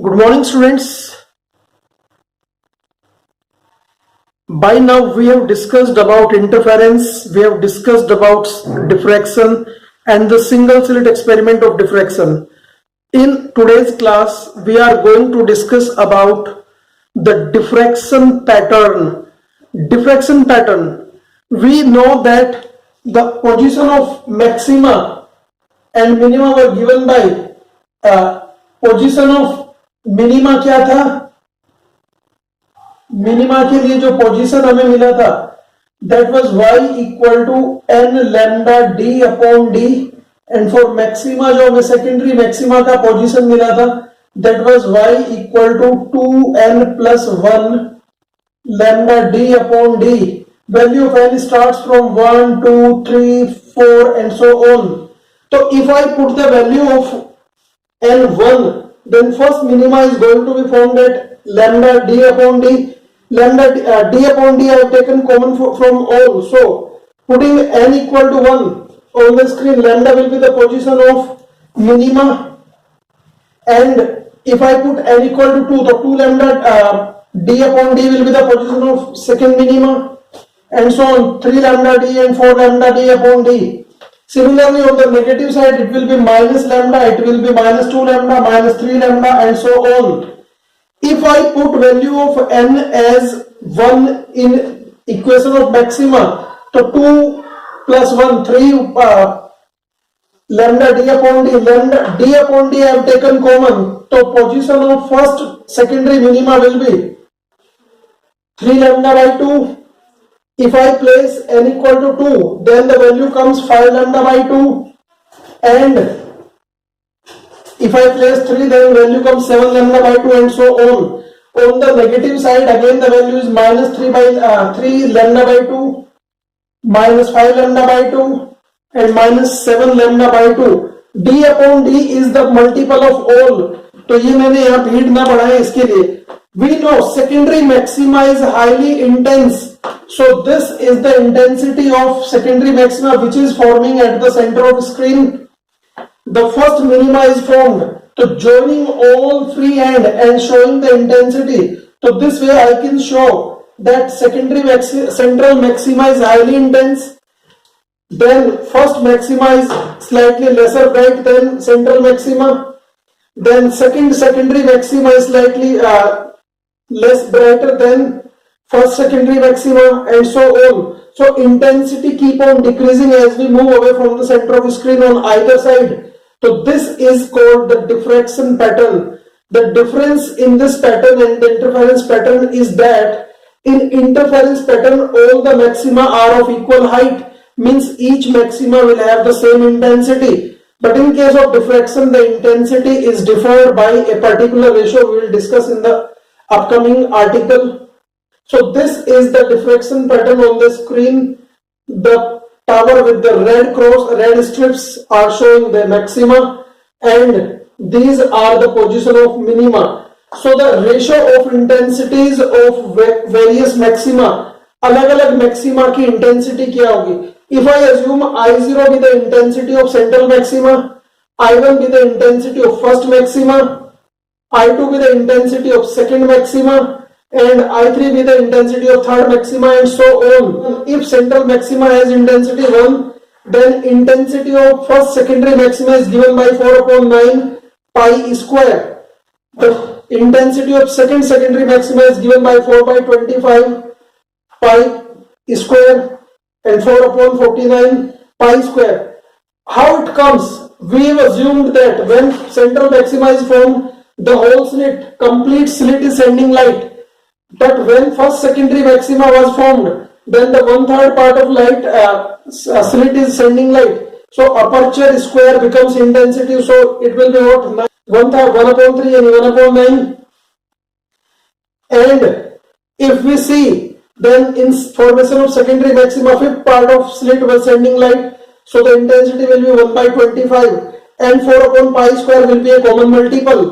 Good morning, students. By now, we have discussed about interference, we have discussed about diffraction and the single slit experiment of diffraction. In today's class, we are going to discuss about the diffraction pattern. Diffraction pattern. We know that the position of maxima and minima were given by position of minima क्या था, minima के लिए जो position हमें मिला था that was y equal to n lambda d upon d and for maxima जो हमें सेकेंडरी मैक्सिमा का पोजीशन मिला था that was y equal to 2n plus 1 lambda d upon d. Value of n starts from 1 2 3 4 and so on. तो if I put the value of n1, then first minima is going to be formed at lambda d upon d. Lambda d upon d I have taken common from all. So putting n equal to 1 on the screen, lambda will be the position of minima, and if I put n equal to 2, the 2 lambda d upon d will be the position of second minima, and so on 3 lambda d and 4 lambda d upon d. Similarly, on the negative side, it will be minus lambda, it will be minus 2 lambda, minus 3 lambda, and so on. If I put value of n as 1 in equation of maxima, so 2 plus 1, 3 lambda d upon d, lambda d upon d I have taken common. So position of first secondary minima will be 3 lambda by 2. If I place n equal to 2, then the value comes 5 lambda by 2, and if I place 3, then value comes 7 lambda by 2, and so on. On the negative side, again the value is minus 3 lambda by 2, minus 5 lambda by 2, and minus 7 lambda by 2. d upon d is the multiple of all. तो ये मैंने यहाँ भीड़ ना बढ़ाए इसके लिए. We know secondary maxima is highly intense. So this is the intensity of secondary maxima which is forming at the center of screen. The first minima is formed. So joining all freehand and showing the intensity. So this way I can show that central maxima is highly intense. Then first maxima is slightly lesser bright than central maxima. Then secondary maxima is slightly less brighter than first secondary maxima, and so on. So intensity keep on decreasing as we move away from the center of the screen on either side. So this is called the diffraction pattern. The difference in this pattern and the interference pattern is that in interference pattern all the maxima are of equal height, means each maxima will have the same intensity. But in case of diffraction, the intensity is differed by a particular ratio we will discuss in the upcoming article. So this is the diffraction pattern on the screen. The tower with the red cross, red strips are showing the maxima, and these are the position of minima. So the ratio of intensities of various maxima, अलग-अलग maxima की intensity क्या होगी? If I assume I0 be the intensity of central maxima, I1 be the intensity of first maxima, I2 be the intensity of second maxima, and I3 be the intensity of third maxima, and so on. If central maxima has intensity 1, then intensity of first secondary maxima is given by 4 upon 9 pi square. The intensity of second secondary maxima is given by 4 by 25 pi square and 4 upon 49 pi square. How it comes? We have assumed that when central maxima is formed, the whole slit, complete slit is sending light. But when first secondary maxima was formed, then the 1/3 part of light slit is sending light. So aperture square becomes intensity. So it will be what? 1 upon 3 and 1 upon 9. And if we see, then in formation of secondary maxima, 5th part of slit was sending light. So the intensity will be 1 by 25, and 4 upon pi square will be a common multiple.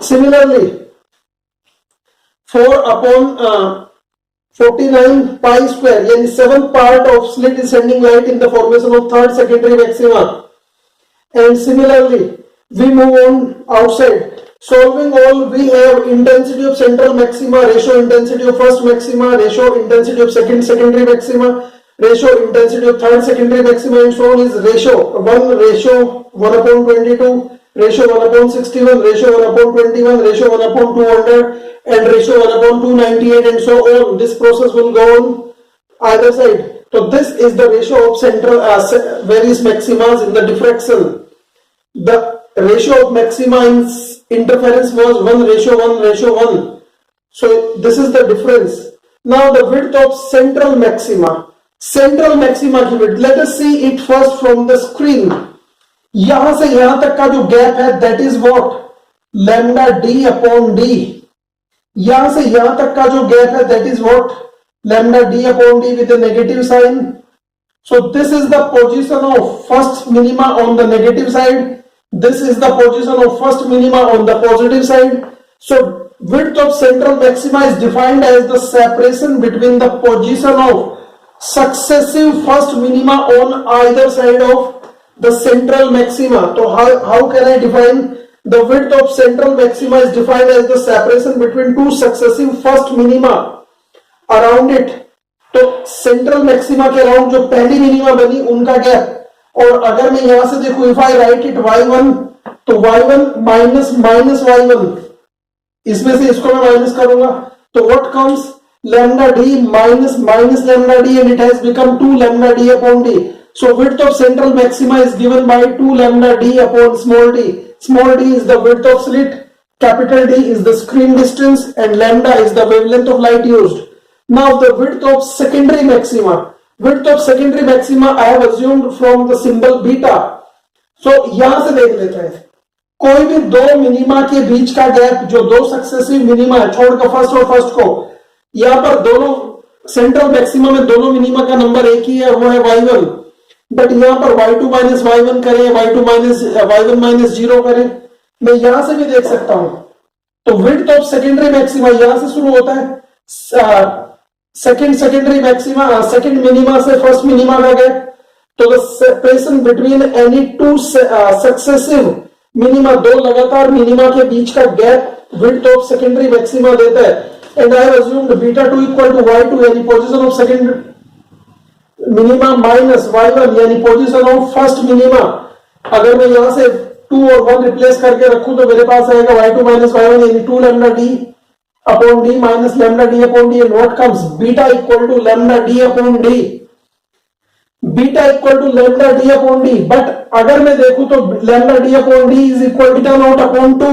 Similarly, 4 upon 49 pi square, yani 7th part of slit is sending light in the formation of third secondary maxima. And similarly, We move on outside. Solving all, we have intensity of central maxima, ratio intensity of first maxima, ratio intensity of secondary maxima, ratio intensity of third secondary maxima, and so on is ratio 1 upon 22, ratio 1 upon 61, ratio 1 upon 21, ratio 1 upon 200, and ratio 1 upon 298, and so on. This process will go on either side. So this is the ratio of central various maximas in the diffraction. The ratio of maxima in interference was 1:1:1. So this is the difference. Now the width of central maxima. Central maxima की width. Let us see it first from the screen. यहां से यहां तक का जो gap है that is what? Lambda d upon d. यहां से यहां तक का जो गैप है that is what? Lambda d upon d with a negative sign. So this is the position of first minima on the negative side. This is the position of first minima on the positive side. So width of central maxima is defined as the separation between the position of successive first minima on either side of the central maxima. So how can I define the width of central maxima is defined as the separation between two successive first minima around it. तो central maxima के around जो पहली minima बनी उनका gap. और अगर मैं यहां से देखूं if I right it y1 तो y1 माइनस y1 इसमें से इसको मैं माइनस करूंगा तो what comes lambda d minus lambda d and it has become 2 lambda d upon d. So width of central maxima is given by 2 lambda d upon small d. Small d is the width of slit, capital D is the screen distance, and lambda is the wavelength of light used. Now the width of secondary maxima. Width of secondary maxima I have assumed from the symbol beta. So यहां से देख लेते हैं कोई भी दो minima के बीच का गैप जो दो सक्सेसिव मिनिमा है छोड़कर फर्स्ट और फर्स्ट को, यहां पर दोनों सेंट्रल मैक्सिमा में दोनों मिनिमा का नंबर एक ही है, वो है y1. बट यहां पर y2 माइनस y1 करें, y2 माइनस y1 माइनस 0 करें, मैं यहां से भी देख सकता हूं. तो विड्थ ऑफ सेकेंडरी मैक्सिमा यहां से शुरू होता है सेकेंडरी मैक्सिमा सेकेंड मिनिमा से फर्स्ट मिनिमा का गैप. तो the separation between any two successive minima, दो लगातार मिनिमा के बीच का gap width of secondary maxima देता है. And I have assumed beta 2 equal to y2 यानी position of second minima minus y1 यानी पोजीशन ऑफ फर्स्ट मिनिमा. अगर मैं यहां से 2 और 1 रिप्लेस करके रखूं तो मेरे पास आएगा y2 माइनस y1 यानी 2 lambda d upon d minus lambda d upon d, and what comes beta equal to lambda d upon d. Beta equal to lambda d upon d. But अगर मैं देखूं तो lambda d upon d is equal to beta naught upon 2.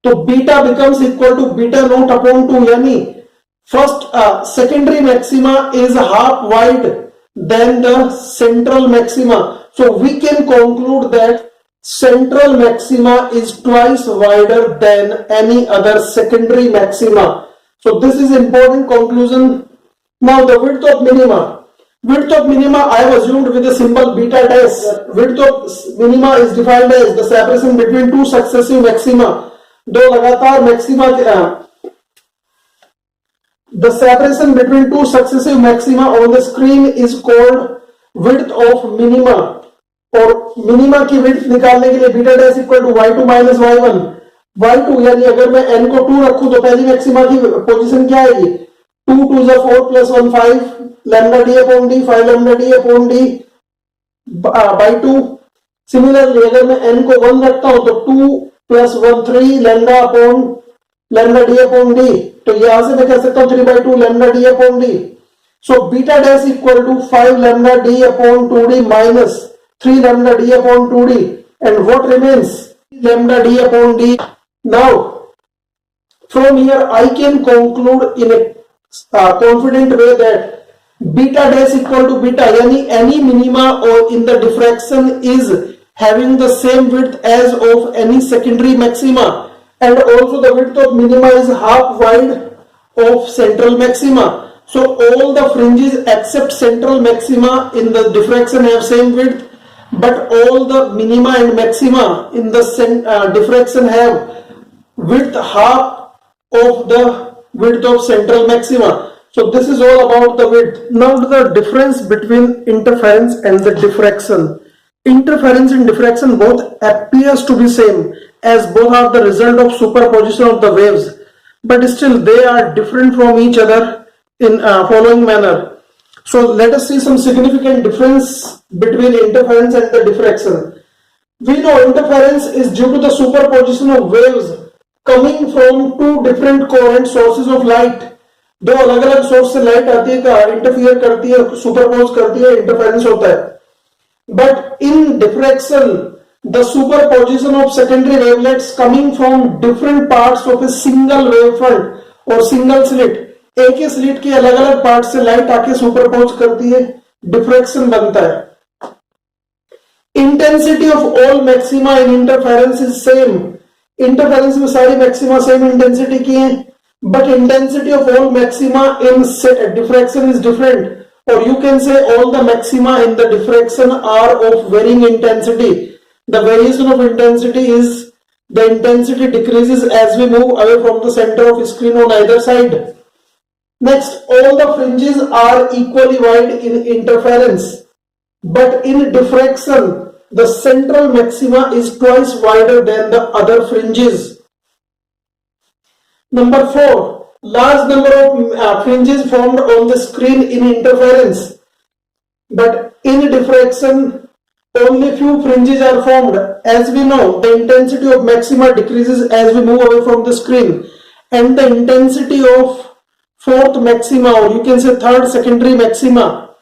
तो beta becomes equal to beta naught upon 2 यानी first secondary maxima is half wide than the central maxima. So we can conclude that central maxima is twice wider than any other secondary maxima. So this is important conclusion. Now the width of minima. Width of minima I have assumed with the symbol beta dash. Width of minima is defined as the separation between two successive maxima. दो लगातार maxima the separation between two successive maxima on the screen is called width of minima. और minima की width निकालने के लिए beta dash equal to y2 minus y1. y2 यानी अगर मैं n को 2 रखूं तो पहली मैक्सिमा की पोजीशन क्या आएगी 2 2 is 4 plus 1 5 lambda d upon d 5 lambda d upon d by 2. Similarly अगर मैं n को 1 रखता हूं तो 2 plus 1 3 lambda upon lambda d upon d. तो यहां से मैं कह सकता हूं 3 by 2 lambda d upon d. So beta dash equal to 5 lambda d upon 2d minus 3 lambda d upon 2d, and what remains lambda d upon d. Now from here I can conclude in a confident way that beta dash equal to beta yani any minima or in the diffraction is having the same width as of any secondary maxima, and also the width of minima is half wide of central maxima. So all the fringes except central maxima in the diffraction have same width, but all the minima and maxima in the diffraction have width half of the width of central maxima. So this is all about the width. Now the difference between interference and the diffraction. interference and diffraction both appears to be same, as both are the result of superposition of the waves, but still they are different from each other in following manner. So let us see some significant difference between interference and the diffraction. We know interference is due to the superposition of waves coming from two different coherent sources of light. दो अलग अलग source से light आती है, का interfere करती है, superpose करती है, इंटरफेरेंस होता है. But in diffraction, the superposition of secondary wavelets coming from different parts of a single wavefront or single slit, एक ही स्लिट के अलग अलग पार्ट से लाइट आके सुपरपोज करती है, डिफ्रैक्शन बनता है. Intensity of all maxima in interference is same. Interference में सारी मैक्सिमा सेम इंटेंसिटी की हैं, but intensity of all maxima in diffraction is different, or you can say all the maxima in the diffraction are of varying intensity. The variation of intensity is the intensity decreases as we move away from the center of screen on either side. Next, all the fringes are equally wide in interference, but in diffraction the central maxima is twice wider than the other fringes. Number 4, large number of fringes formed on the screen in interference, but in diffraction only few fringes are formed. As we know, the intensity of maxima decreases as we move away from the screen, and the intensity of fourth maxima, or you can say third secondary maxima,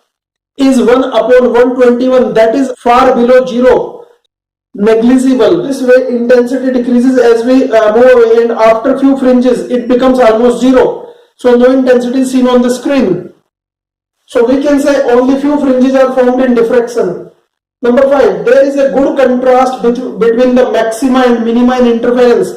is 1 upon 121, that is far below zero, negligible. This way intensity decreases as we move away, and after few fringes it becomes almost zero, so no intensity is seen on the screen. So we can say only few fringes are formed in diffraction. Number 5, there is a good contrast between the maxima and minima in interference.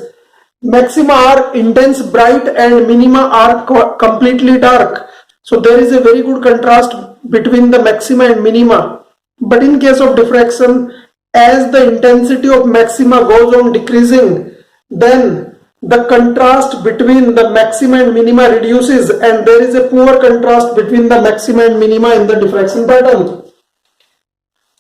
Maxima are intense bright and minima are completely dark, so there is a very good contrast between the maxima and minima. But in case of diffraction, as the intensity of maxima goes on decreasing, then the contrast between the maxima and minima reduces, and there is a poor contrast between the maxima and minima in the diffraction pattern.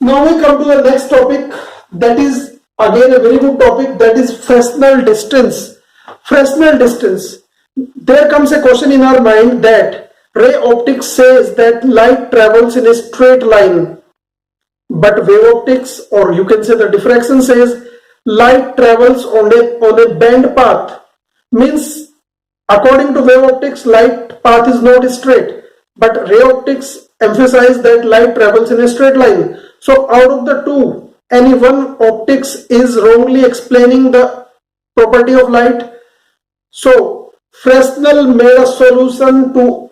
Now we come to the next topic, that is again a very good topic, that is Fresnel distance. Fresnel distance. There comes a question in our mind that ray optics says that light travels in a straight line, but wave optics, or you can say the diffraction, says light travels on a bend path. Means according to wave optics, light path is not straight, but ray optics emphasize that light travels in a straight line. So out of the two, any one optics is wrongly explaining the property of light. So Fresnel made a solution to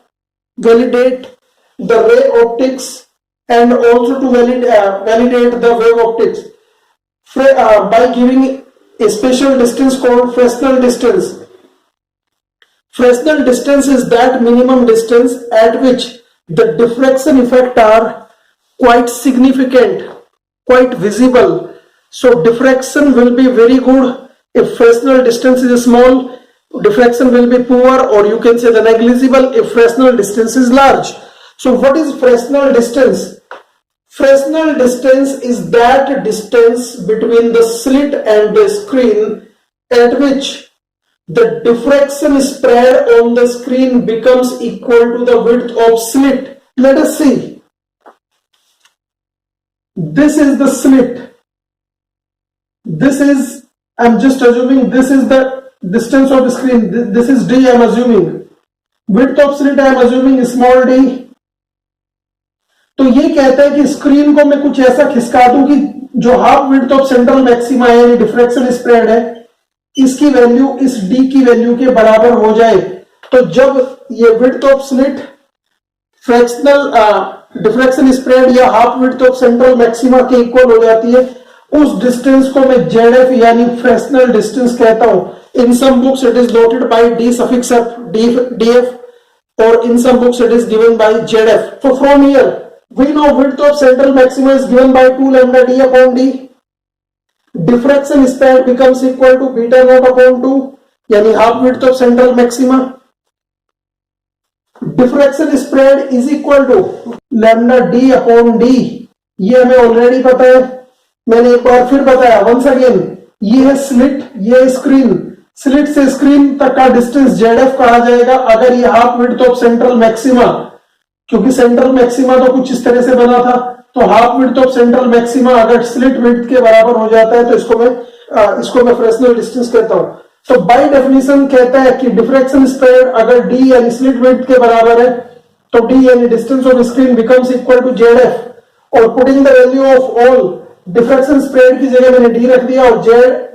validate the ray optics and also to validate the wave optics by giving a special distance called Fresnel distance. Fresnel distance is that minimum distance at which the diffraction effect are quite significant, quite visible. So diffraction will be very good if Fresnel distance is small, diffraction will be poor, or you can say the negligible if Fresnel distance is large. So what is Fresnel distance? Fresnel distance is that distance between the slit and the screen at which the diffraction spread on the screen becomes equal to the width of slit. Let us see. This is the slit. This is, I'm just assuming this is the distance of the screen. This is d, I'm assuming. Width of slit I am assuming small d. तो ये कहता है कि screen को मैं कुछ ऐसा खिसका दूं कि जो half width of central maxima है, यानी डिफ्रैक्शन स्प्रेड है, इसकी वैल्यू इस d की वैल्यू के बराबर हो जाए. तो जब ये width of slit fractional diffraction spread या half width of central maxima के इक्वल हो जाती है, उस डिस्टेंस को मैं ZF यानी फ्रेस्नेल डिस्टेंस कहता हूं. In some books it is noted by D suffix F, DF, or in some books it is given by ZF. So from here we know width of central maxima is given by 2 lambda d upon d. Diffraction spread becomes equal to beta naught upon 2, यानी half width of central maxima. Diffraction spread is equal to lambda d upon d. ये हमें already पता है. मैंने एक बार फिर बताया once again, ये है स्लिट, ये है स्क्रीन, स्लिट से स्क्रीन तक का डिस्टेंस ZF कहा जाएगा अगर ये half width of central maxima, क्योंकि सेंट्रल मैक्सिमा तो कुछ इस तरह से बना था, तो half width of central maxima अगर स्लिट विड्थ के बराबर हो जाता है तो इसको मैं फ्रेस्नेल डिस्टेंस कहता हूं। तो बाय डेफिनेशन कहता है कि डिफ्रैक्शन स्प्रेड अगर डी यानी स्लिट विड्थ के बराबर है तो डी यानी distance of screen becomes equal to ZF, और putting the value of all, diffraction spread की जगह मैंने डी रख दिया और Z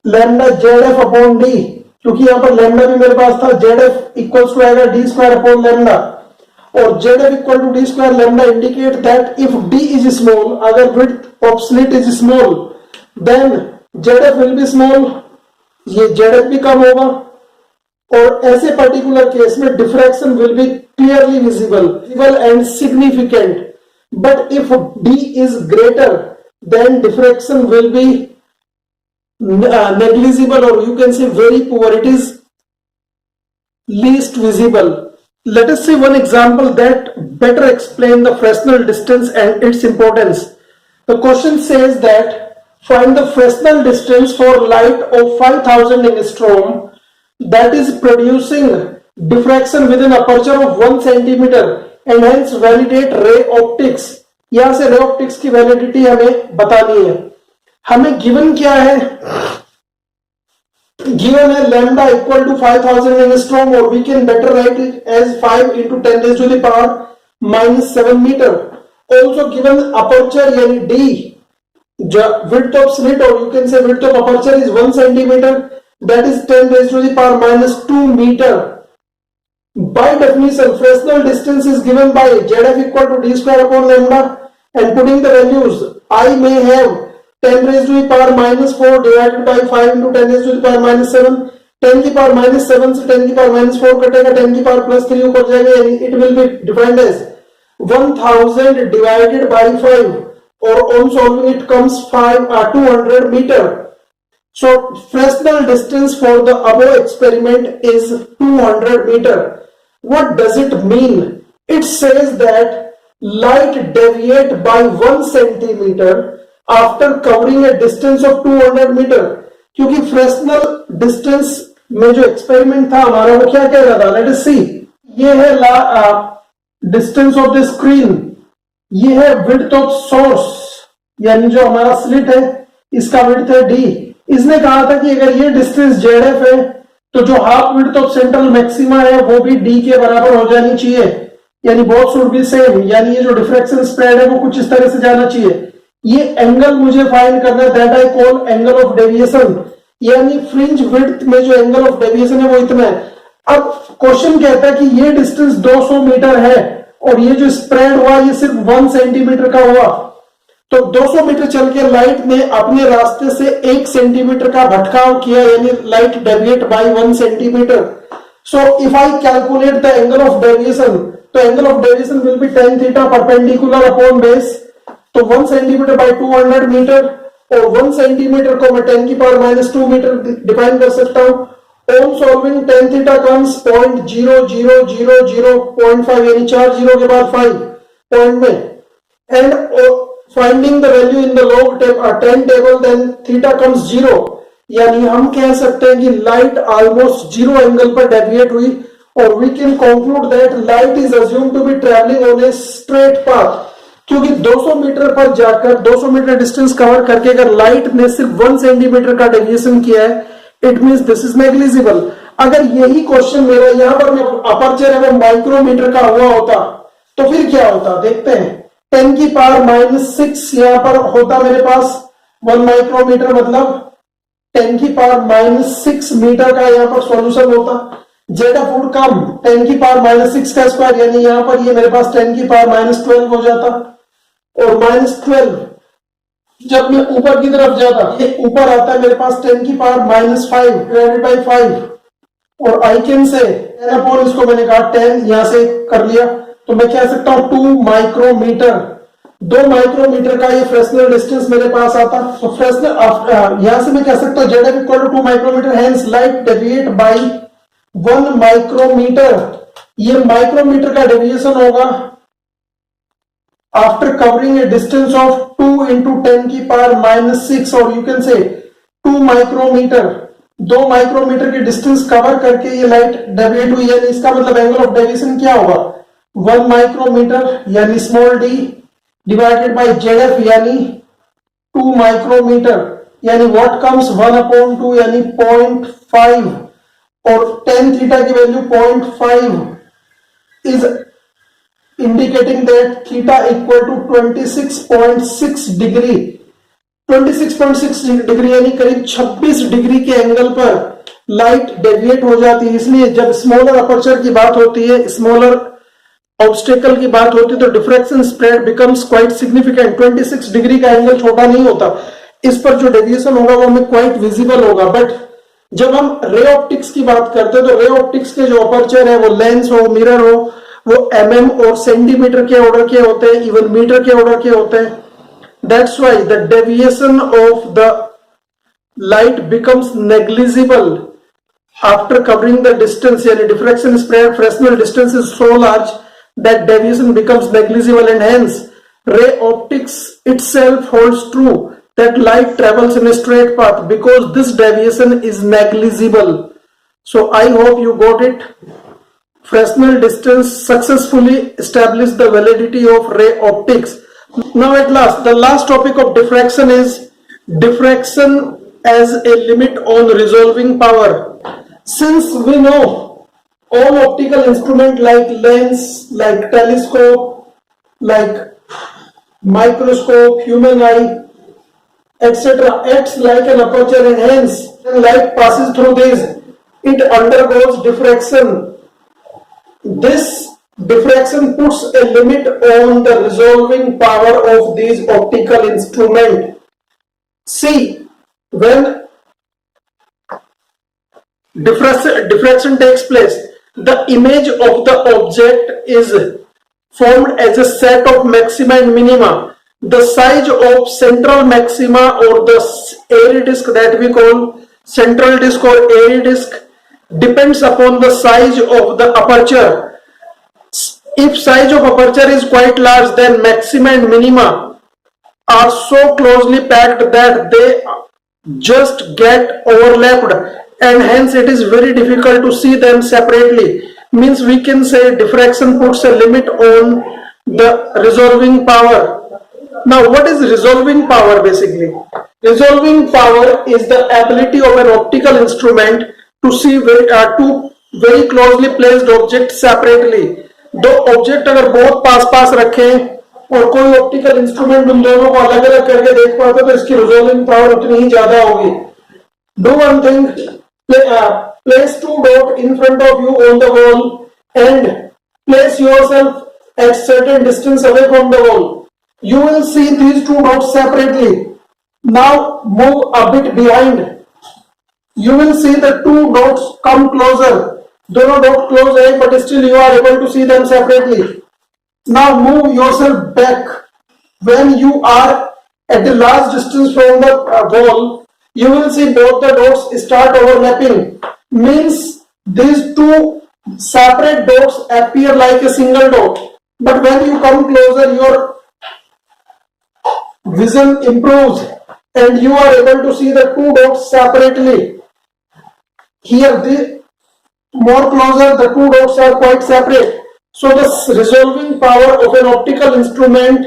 lambda ZF upon D, क्योंकि यहां पर लैम्डा भी मेरे पास था, ZF इक्वल्स टू आएगा डी स्क्वायर अपॉन लैम्डा, और ZF equal to D square lambda indicate that if D is small, अगर width of slit is small then ZF will be small, ये ZF भी कम होगा, और ऐसे पर्टिकुलर केस में diffraction will be clearly visible and significant, but if D is greater then diffraction will be negligible, or you can say very poor, it is least visible. Let us see one example that better explain the Fresnel distance and its importance. The question says that find the Fresnel distance for light of 5000 angstrom that is producing diffraction within aperture of 1 centimeter and hence validate ray optics. यहां से ray optics की validity हमें बतानी है। हमें given क्या है, given है लैम्डा इक्वल टू 5000 एंगस्ट्रॉम, और we can better write it as 5 into 10 raised to the power -7 metre. Also given aperture यानी D, width of slit, or you can say width of aperture is 1 centimeter, that is 10 raised to the power -2 meter. By definition, Fresnel distance is given by ZF equal to D square upon lambda, and putting the values, I may have 10 raised to the power -4 divided by 5 into 10 raised to the power -7, 10 की power -7 से 10 की power -4 कटेगा, 10 की power +3 ऊपर जाएगा, यानी it will be defined as 1000 divided by 5, or on solving it comes 200 meter. So Fresnel distance for the above experiment is 200 meter. What does it mean? It says that light deviate by 1 centimeter after covering a distance of 200 meter. क्योंकि फ्रेस्नल distance में जो experiment था हमारा वो क्या कह रहा था, लेट अस सी, ये है डिस्टेंस ऑफ द स्क्रीन, ये है विड्थ ऑफ सोर्स, यानी जो हमारा स्लिट है इसका विड्थ है डी। इसने कहा था कि अगर ये डिस्टेंस ZF है तो जो half width of central maxima है वो भी डी के बराबर हो जानी चाहिए, यानी बोथ शुड बी सेम, यानी ये जो डिफ्रैक्शन स्प्रेड है वो कुछ इस तरह से जाना चाहिए। ये एंगल मुझे फाइंड करना है, that I call angle of deviation, यानी फ्रिंज विड्थ में जो एंगल ऑफ डेविएशन है वो इतना है। अब क्वेश्चन कहता है कि ये डिस्टेंस 200 मीटर है और ये जो स्प्रेड हुआ ये सिर्फ 1 सेंटीमीटर का हुआ, तो 200 मीटर चल के लाइट ने अपने रास्ते से 1 सेंटीमीटर का भटकाव किया, यानी light deviate by 1 centimetre. So if I calculate the angle of deviation, तो angle of deviation will be tan theta perpendicular upon base, तो 1 सेंटीमीटर बाय 200 मीटर, और 1 सेंटीमीटर को मैं 10 की पावर -2 मीटर डिफाइन कर सकता हूं। On solving tan theta comes 0.0000.5, यानी 4 0 के बाद 5 पॉइंट में, and finding the value in the log tan table, then theta comes 0, यानी हम कह सकते हैं कि लाइट ऑलमोस्ट 0 एंगल पर डेविएट हुई, और we can conclude that light is assumed to be traveling on a straight path, क्योंकि 200 मीटर पर जाकर 200 मीटर डिस्टेंस कवर करके अगर लाइट ने सिर्फ 1 सेंटीमीटर का डेविएशन किया है, it means this is negligible. अगर यही क्वेश्चन मेरा यहाँ पर अपर्चर है वो माइक्रोमीटर का हुआ होता तो फिर क्या होता, देखते हैं। 10 की पावर -6 यहां पर होता मेरे पास 1 माइक्रोमीटर, मतलब 10 की पावर -6 मीटर का यहां पर सॉल्यूशन होता। ZF वुड कम 10 की पावर -6 का स्क्वायर, यानी यहां पर ये मेरे पास 10 की पावर -12 हो जाता, और -12 जब मैं ऊपर की तरफ जाता ये ऊपर आता है मेरे पास 10 की पावर -5 डिवाइडेड बाय 5, और आई कैन से इसको मैंने कहा 10 यहां से कर लिया, तो मैं कह सकता हूं 2 माइक्रोमीटर, 2 माइक्रोमीटर का ये फ्रेस्नेल डिस्टेंस मेरे पास आता। तो फ्रेस्नेल यहां से मैं कह सकता हूं ZF equal to 2 micrometre, hence light deviate by 1 micrometre. ये माइक्रोमीटर का डेविएशन होगा after covering a distance of 2 into 10 की power minus 6 or you can say 2 micrometre, 2 micrometre की डिस्टेंस कवर करके ये लाइट डेविएट हुई, यानी इसका मतलब एंगल ऑफ डेविएशन क्या होगा 1 माइक्रोमीटर यानी small D divided by Z यानी 2 माइक्रोमीटर यानी व्हाट कम्स 1/2 यानी 0.5 और tan थीटा की value 0.5 is indicating that theta equal to 26.6 degree, 26.6 degree यानी करीब 26 डिग्री के एंगल पर लाइट डेविएट हो जाती है। इसलिए जब स्मॉलर अपर्चर की बात होती है, स्मॉलर ऑब्स्टेकल की बात होती है तो diffraction spread becomes quite significant. 26 degree का एंगल छोटा नहीं होता, इस पर जो डेविएशन होगा वो हमें क्वाइट विजिबल होगा। बट जब हम रे ऑप्टिक्स की बात करते हैं तो रे ऑप्टिक्स के जो अपर्चर है वो लेंस हो, मिरर हो, वो mm और सेंटीमीटर के ऑर्डर के होते हैं, इवन मीटर के ऑर्डर के होते हैं। That's why the deviation of the light becomes negligible after covering the distance. यानी diffraction spread Fresnel distance is so large that deviation becomes negligible, and hence ray optics itself holds true that light travels in a straight path because this deviation is negligible. So I hope you got it. Fresnel distance successfully established the validity of ray optics. Now at last, the last topic of diffraction is diffraction as a limit on resolving power. Since we know all optical instruments like lens, like telescope, like microscope, human eye, etc. acts like an aperture, and hence when light passes through these, it undergoes diffraction. This diffraction puts a limit on the resolving power of these optical instruments. See, when diffraction takes place, the image of the object is formed as a set of maxima and minima. The size of central maxima or the airy disk that we call central disk or airy disk depends upon the size of the aperture. If size of aperture is quite large, then maxima and minima are so closely packed that they just get overlapped, and hence it is very difficult to see them separately. Means we can say diffraction puts a limit on the resolving power. Now what is resolving power basically? Resolving power is the ability of an optical instrument to see two very closely placed objects separately. दो object अगर बहुत पास पास रखें और कोई optical instrument उन दोनों को अलग अलग करके देख पाते तो इसकी रिजॉल्विंग पावर उतनी ही ज्यादा होगी। Do one thing, place to dot in front of you on the wall and place yourself at certain distance away from the wall. You will see these two dots separately. Now move a bit behind. You will see the two dots come closer. दोनों dot close है but still you are able to see them separately. Now move yourself back. When you are at a large distance from the wall, you will see both the dots start overlapping. Means these two separate dots appear like a single dot. But when you come closer, your vision improves and you are able to see the two dots separately. Here, more closer, the two dots are quite separate. So the resolving power of an optical instrument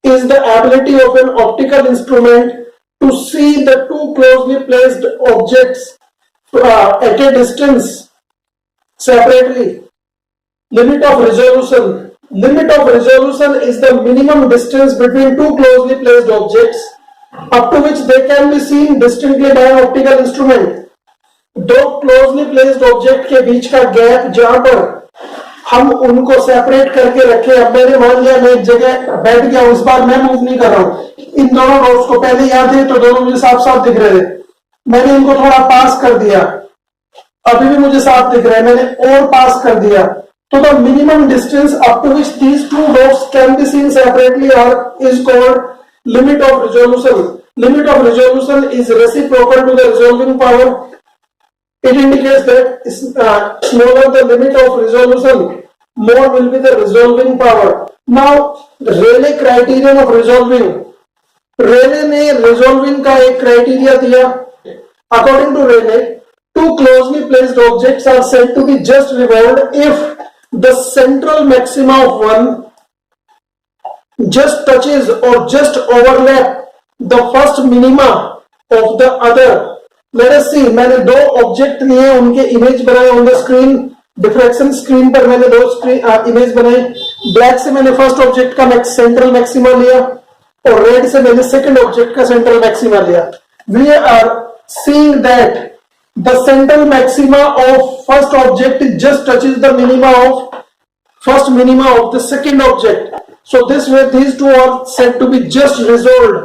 is the ability of an optical instrument to see the two closely placed objects at a distance separately. Limit of resolution. Limit of resolution is the minimum distance between two closely placed objects up to which they can be seen distinctly by an optical instrument. दो closely placed object के बीच का gap जहां पर हम उनको separate करके रखे। अब मैंने मान लिया मैं एक जगह बैठ गया, उस बार मैं मूव नहीं कर रहा हूं, इन दोनों डॉट्स को पहले याद है तो दोनों मुझे साफ साफ दिख रहे थे, मैंने इनको थोड़ा पास कर दिया, अभी भी मुझे साफ दिख रहा है, मैंने और पास कर दिया, तो the minimum distance up to which these two dots can be seen separately और is called limit of resolution. Limit of resolution is reciprocal to the resolving power. It indicates that smaller the limit of resolution, more will be the resolving power. Now Rayleigh criterion of resolving. Rayleigh ने resolving का एक criteria दिया. According to Rayleigh, two closely placed objects are said to be just revolved if the central maxima of one just touches or just overlap the first minima of the other. Let us see. मैंने दो object लिए, उनके image बनाए on the screen. Diffraction screen पर मैंने दो image बनाए. Black से मैंने फर्स्ट ऑब्जेक्ट का सेंट्रल मैक्सिमा लिया और रेड से मैंने सेकंड ऑब्जेक्ट का सेंट्रल मैक्सिमा लिया. We are seeing that the central maxima of first object just touches the minima of first minima of the second object. So this way these two are said to be just resolved.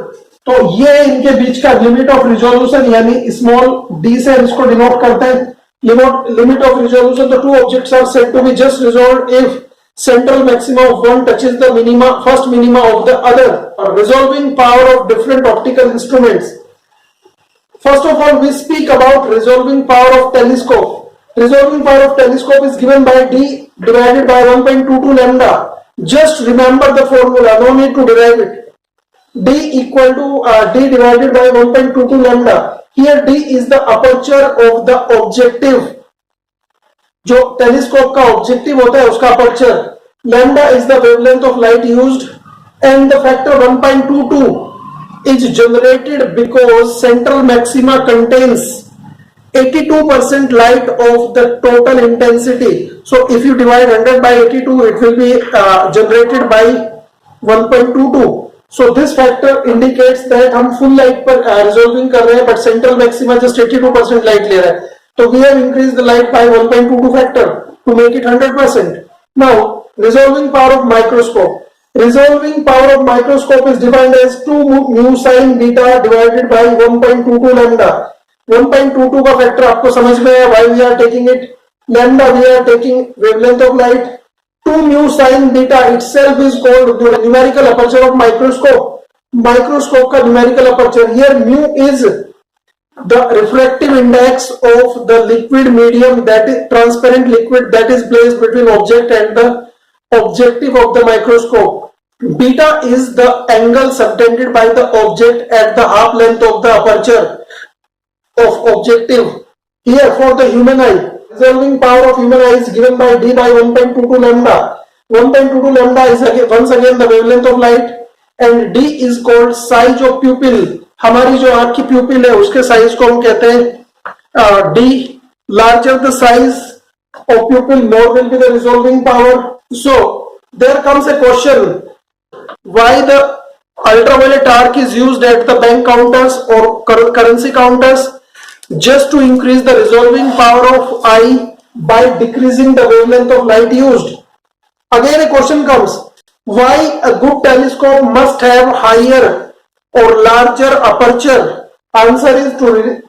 तो ये इनके बीच का limit of resolution, यानी small D से इसको denote करते हैं. Limit of resolution. The two objects are said to be just resolved if central maxima of one touches the minima first minima of the other. Resolving power of different optical instruments. First of all, we speak about resolving power of telescope. Resolving power of telescope is given by d divided by 1.22 lambda. Just remember the formula, no need to derive it. d equal to d divided by 1.22 lambda. Here d is the aperture of the objective. जो telescope का objective होता है उसका aperture. Lambda is the wavelength of light used and the factor 1.22 is generated because central maxima contains 82% light of the total intensity. So if you divide 100 by 82, it will be generated by 1.22. So this factor indicates that हम full light पर resolving कर रहे हैं, but central maxima just 82% light ले रहा है. So we have increased the light by 1.22 factor to make it 100%. Now, resolving power of microscope. Resolving power of microscope is defined as 2 mu sin beta divided by 1.22 lambda. 1.22 का factor आपको समझ में है. Why we are taking it? Lambda we are taking wavelength of light. 2 mu sin beta itself is called the numerical aperture of microscope. Microscope का numerical aperture. Here mu is the refractive index of the liquid medium, that is transparent liquid, that is placed between object and the objective of the microscope. Beta is the angle subtended by the object at the half length of the aperture of objective. Here for the human eye, resolving power of human eye is given by d by 1.22 lambda. 1.22 lambda is once again the wavelength of light, and d is called size of pupil. हमारी जो आंख की प्यूपिल है उसके size को हम कहते हैं D. Larger the size of pupil, more will be the resolving power. So there comes a question, why the ultraviolet arc is used at the bank counters or currency counters? Just to increase the resolving power of eye by decreasing the wavelength of light used. Again a question comes, why a good telescope must have higher or larger aperture? Answer is to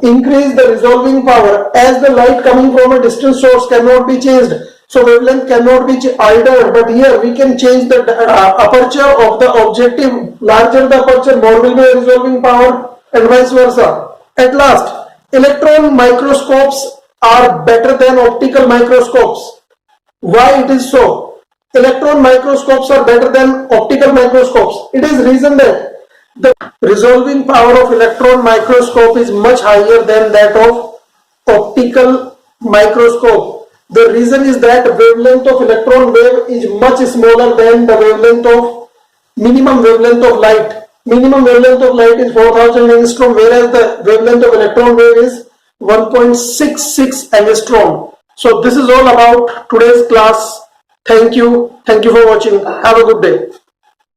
increase the resolving power. As the light coming from a distant source cannot be changed, so wavelength cannot be altered, but here we can change the aperture of the objective. Larger the aperture, more will be the resolving power, and vice versa. At last, electron microscopes are better than optical microscopes. Why it is so? Electron microscopes are better than optical microscopes. It is reason that the resolving power of electron microscope is much higher than that of optical microscope. The reason is that wavelength of electron wave is much smaller than the wavelength of minimum wavelength of light. Minimum wavelength of light is 4000 angstrom, whereas the wavelength of electron wave is 1.66 angstrom. So this is all about today's class. Thank you for watching. Have a good day.